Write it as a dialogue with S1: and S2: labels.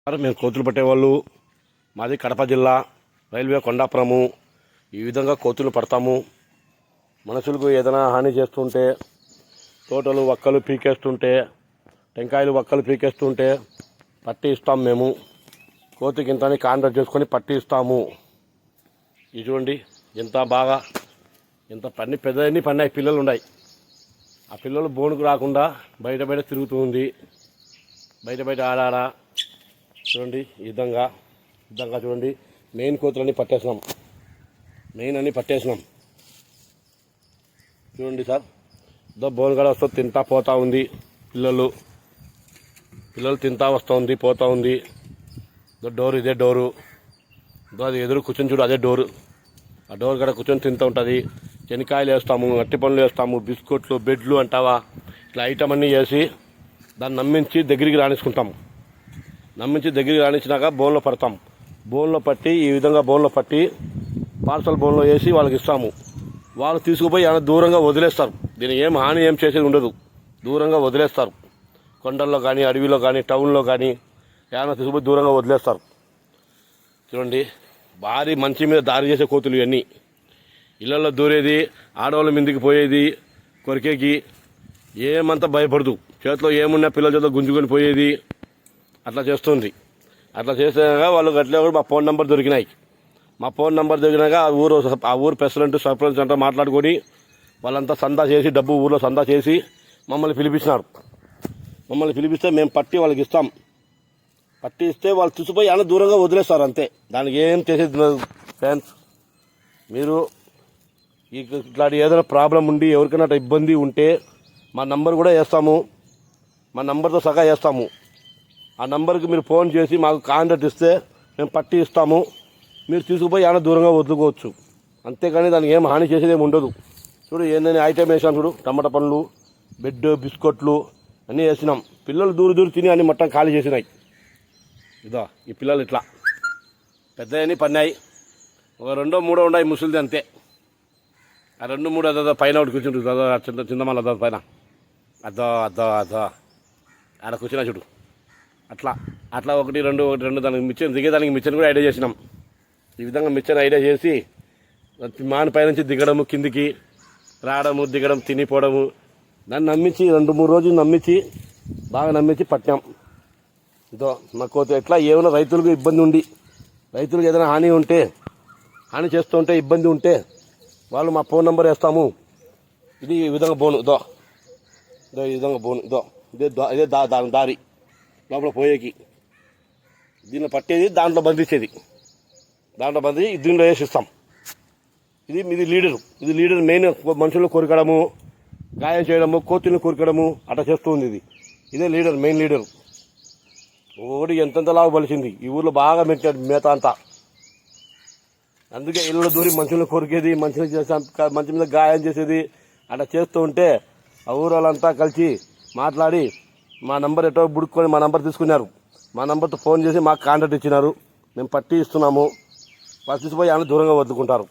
S1: మేము కోతులు పట్టేవాళ్ళు. మాది కడప జిల్లా, రైల్వే కొండాపురము. ఈ విధంగా కోతులు పడతాము. మనుషులకు ఏదైనా హాని చేస్తుంటే, తోటలు వక్కలు పీకేస్తుంటే, టెంకాయలు వక్కలు పీకేస్తుంటే పట్టి ఇస్తాం. మేము కోతికి ఇంతని కాంట్రాక్ట్ చేసుకొని పట్టి ఇస్తాము. ఇది చూడండి ఎంత బాగా, ఎంత పెద్దన్ని పన్నాయి. పిల్లలు ఉన్నాయి. ఆ పిల్లలు బోనుకు రాకుండా బయట తిరుగుతుంది. బయట ఆడాడ చూడండి. ఈ విధంగా చూడండి. మెయిన్ కోతులన్నీ పట్టేసినాం. చూడండి సార్, బోనుగడ వస్తూ తింటా పోతూ ఉంది. పిల్లలు తింటా వస్తుంది, పోతూ ఉంది. డోరు, ఇదే డోరు. అది ఎదురు కూర్చొని చూడు, అదే డోరు. ఆ డోర్ కాడ కూర్చొని తింటూ ఉంటుంది. శనక్కాయలు వేస్తాము, అట్టి పండ్లు వేస్తాము, బిస్కెట్లు, బెడ్లు అంటావా, ఇట్లా ఐటమ్ అన్నీ వేసి దాన్ని నమ్మించి దగ్గరికి రాణించుకుంటాము. రాణించినాక బోన్లో పడతాం. బోన్లో పట్టి ఈ విధంగా బోన్లో పట్టి పార్సల్ బోన్లో వేసి వాళ్ళకి ఇస్తాము. వాళ్ళు తీసుకుపోయి ఏమైనా దూరంగా వదిలేస్తారు. దీనికి హాని చేసేది ఉండదు. దూరంగా వదిలేస్తారు. కొండల్లో కానీ, అడవిలో కానీ, టౌన్లో కానీ ఏమైనా తీసుకుపోయి దూరంగా వదిలేస్తారు. చూడండి, భారీ మంచి మీద దారి చేసే కోతులు ఇవన్నీ. ఇళ్లలో దూరేది, ఆడవాళ్ళ మీదకి పోయేది, కొరికేకి ఏమంతా భయపడదు. చేతిలో ఏమున్నా పిల్లల చేతిలో గుంజుకొని పోయేది, అట్లా చేస్తుంది. అట్లా చేసినాక వాళ్ళు గట్లే కూడా మా ఫోన్ నెంబర్ దొరికినాయి. ఆ ఊరు ప్రెసిడెంట్, సర్పంచ్ అంతా మాట్లాడుకొని వాళ్ళంతా సందా చేసి, డబ్బు ఊర్లో సందా చేసి మమ్మల్ని పిలిపించినారు. పిలిపిస్తే మేము పట్టి వాళ్ళకి ఇస్తాం. పట్టి ఇస్తే వాళ్ళు చూసిపోయి ఏమైనా దూరంగా వదిలేస్తారు అంతే. దానికి ఏం చేసేది లేదు. ఫ్రెండ్స్, మీరు ఇట్లాంటి ఏదైనా ప్రాబ్లం ఉండి ఎవరికైనా ఇబ్బంది ఉంటే మా నంబర్ కూడా వేస్తాము. మా నంబర్తో సగా వేస్తాము. ఆ నంబర్కి మీరు ఫోన్ చేసి మాకు కాంటాక్ట్ ఇస్తే మేము పట్టి ఇస్తాము. మీరు తీసుకుపోయి ఏమైనా దూరంగా వదులుకోవచ్చు. అంతేకాని దానికి ఏం హాని చేసేది ఏమి ఉండదు. చూడు, ఏందని ఐటమ్ వేసాం చూడు. టమాటా పండ్లు, బెడ్, బిస్కెట్లు అన్నీ వేసినాం. పిల్లలు దూరు తిని అన్ని మొత్తం ఖాళీ చేసినాయి. ఇదో ఈ పిల్లలు ఇట్లా పెద్దవన్నీ పన్నాయి. ఒక 2, 3 ఉన్నాయి ముసలిది అంతే. ఆ 2, 3 అదో పైన ఒకటి కూర్చుంటుంది. చింతమల్ల అదో పైన అదో ఆడ కూర్చున్నా చూడు. అట్లా 1, 2 దానికి మిచ్చన్ దిగేదానికి మిచ్చన్ కూడా ఐడియా చేసినాం. ఈ విధంగా మిచ్చన్ ఐడియా చేసి మాని పైనుంచి దిగడము, కిందికి రావడము, దిగడం, తినిపోవడము. దాన్ని నమ్మించి 2, 3 రోజులు బాగా నమ్మించి పట్టాం. ఇదో మా కోత ఎట్లా ఏమైనా రైతులకు ఇబ్బంది ఉండి, రైతులకు ఏదైనా హాని చేస్తూ ఉంటే, ఇబ్బంది ఉంటే వాళ్ళు మా ఫోన్ నెంబర్ వేస్తాము. ఇది ఈ విధంగా బోను. ఈ విధంగా బోను. ఇదే దారి లోపల పోయేకి. దీన్ని పట్టేది, దాంట్లో బంధించేది. దీనిలో వేసిస్తాం. ఇది లీడర్ మెయిన్. మనుషులను కొరకడము, గాయం చేయడము, కోతులను కొరకడము అట్లా చేస్తూ ఉంది. ఇదే లీడర్, మెయిన్ లీడర్. ఓడి ఎంతెంత లాగా బలిసింది. ఈ ఊర్లో బాగా మెట్టాడు మేత అంతా. అందుకే ఇళ్ళలో దూరి మనుషులను కొరికేది, మంచి మీద గాయం చేసేది అట్లా చేస్తూ ఉంటే ఆ ఊరు వాళ్ళంతా కలిసి మాట్లాడి మా నంబర్ ఎటో బుడుక్కొని మా నంబర్ తీసుకున్నారు. మా నంబర్తో ఫోన్ చేసి మాకు కాంటాక్ట్ ఇచ్చినారు. మేము పట్టి ఇస్తున్నాము. వాళ్ళు తీసుకుపోయి ఆయన దూరంగా వదులుకుంటారు.